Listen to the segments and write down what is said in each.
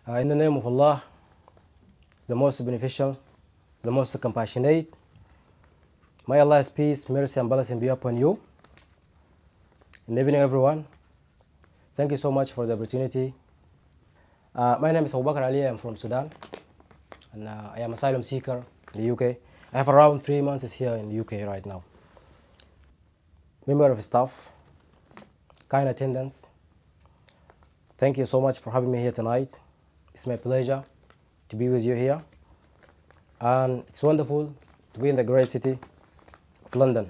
In the name of Allah, the most beneficial, the most compassionate, may Allah's peace, mercy, and blessing be upon you. Good evening, everyone. Thank you so much for the opportunity. My name is Abubakr. I am from Sudan, and I am asylum seeker in the UK. I have around 3 months here in the UK right now. Member of staff, kind attendants, thank you so much for having me here tonight. It's my pleasure to be with you here, and it's wonderful to be in the great city of London.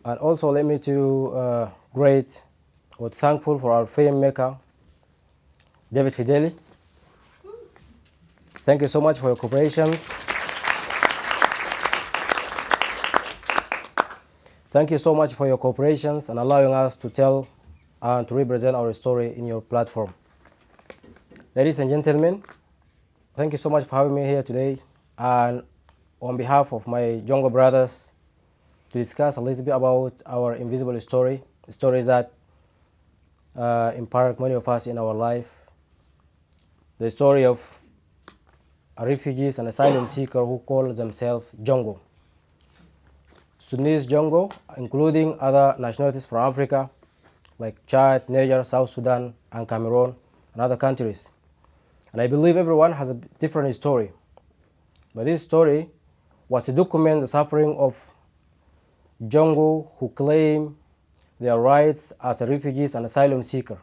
And also let me to great or thankful for our filmmaker, David Fideli. Thank you so much for your cooperation. Thank you so much for your cooperation and allowing us to tell and to represent our story in your platform. Ladies and gentlemen, thank you so much for having me here today, and on behalf of my Jungo brothers, to discuss a little bit about our invisible story, stories that impact many of us in our life. The story of refugees and asylum seekers who call themselves Jungo. Sudanese Jungo, including other nationalities from Africa, like Chad, Niger, South Sudan, and Cameroon, and other countries. And I believe everyone has a different story. But this story was to document the suffering of Jungo who claim their rights as refugees and asylum seekers,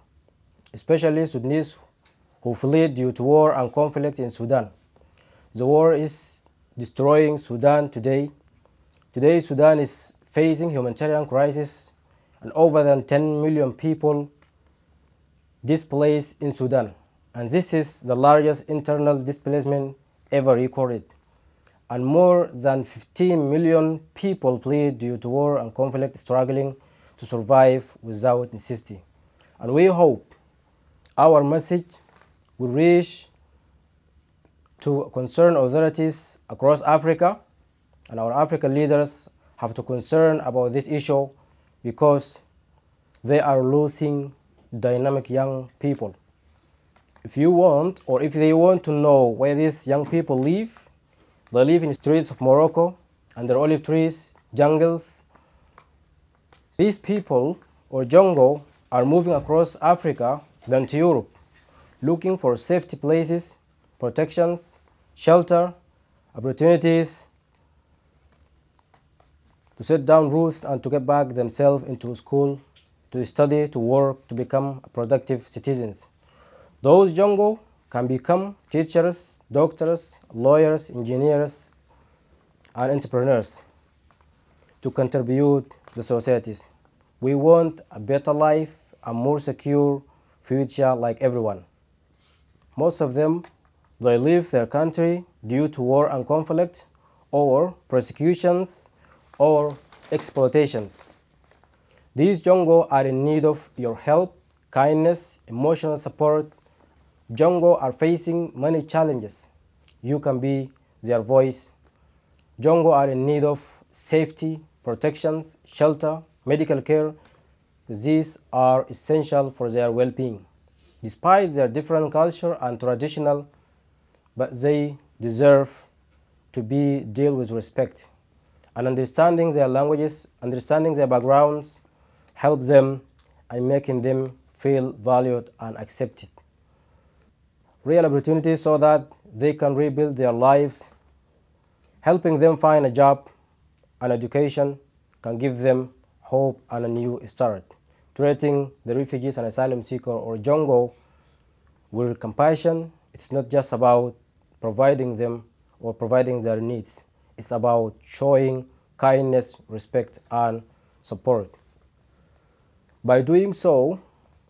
especially Sudanese who fled due to war and conflict in Sudan. The war is destroying Sudan today. Today, Sudan is facing humanitarian crisis and over than 10 million people displaced in Sudan. And this is the largest internal displacement ever recorded. And more than 15 million people fled due to war and conflict, struggling to survive without necessity. And we hope our message will reach to concerned authorities across Africa, and our African leaders have to concern about this issue because they are losing dynamic young people. If you want, or if they want to know where these young people live, they live in the streets of Morocco, under olive trees, jungles. These people, or Jungo, are moving across Africa then to Europe, looking for safety places, protections, shelter, opportunities to set down roots and to get back themselves into school, to study, to work, to become productive citizens. Those Jungo can become teachers, doctors, lawyers, engineers, and entrepreneurs to contribute to the societies. We want a better life, a more secure future like everyone. Most of them, they leave their country due to war and conflict, or persecutions, or exploitations. These Jungo are in need of your help, kindness, emotional support. Jungo are facing many challenges. You can be their voice. Jungo are in need of safety, protections, shelter, medical care. These are essential for their well-being. Despite their different culture and traditional, but they deserve to be dealt with respect. And understanding their languages, understanding their backgrounds, help them and making them feel valued and accepted. Real opportunities so that they can rebuild their lives. Helping them find a job and education can give them hope and a new start. Treating the refugees and asylum seeker or Jungo with compassion, it's not just about providing them or providing their needs. It's about showing kindness, respect, and support. By doing so,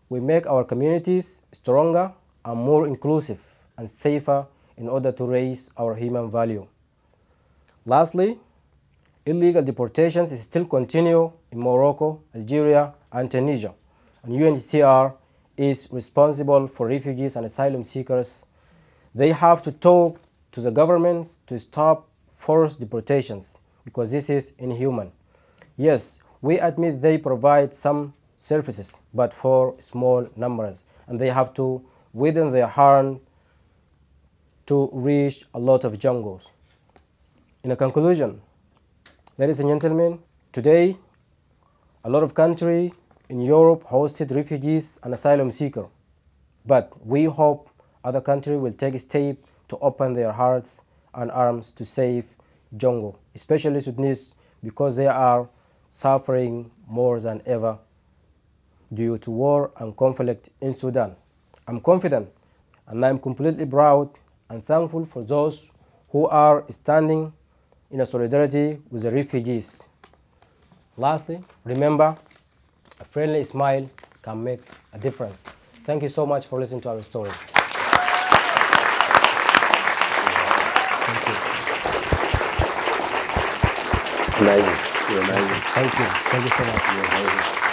we make our communities stronger and more inclusive and safer in order to raise our human value. Lastly, illegal deportations still continue in Morocco, Algeria, and Tunisia, and UNHCR is responsible for refugees and asylum seekers. They have to talk to the governments to stop forced deportations because this is inhuman. Yes, we admit they provide some services, but for small numbers, and they have to widen their hand to reach a lot of jungles. In a conclusion, ladies and gentlemen, today a lot of countries in Europe hosted refugees and asylum seekers, but we hope other countries will take a step to open their hearts and arms to save jungle, especially Sudanese, because they are suffering more than ever due to war and conflict in Sudan. I'm confident and I'm completely proud and thankful for those who are standing in a solidarity with the refugees. Lastly, remember, a friendly smile can make a difference. Thank you so much for listening to our story. Thank you. Amazing. You're amazing. Thank you. Thank you so much. You're amazing.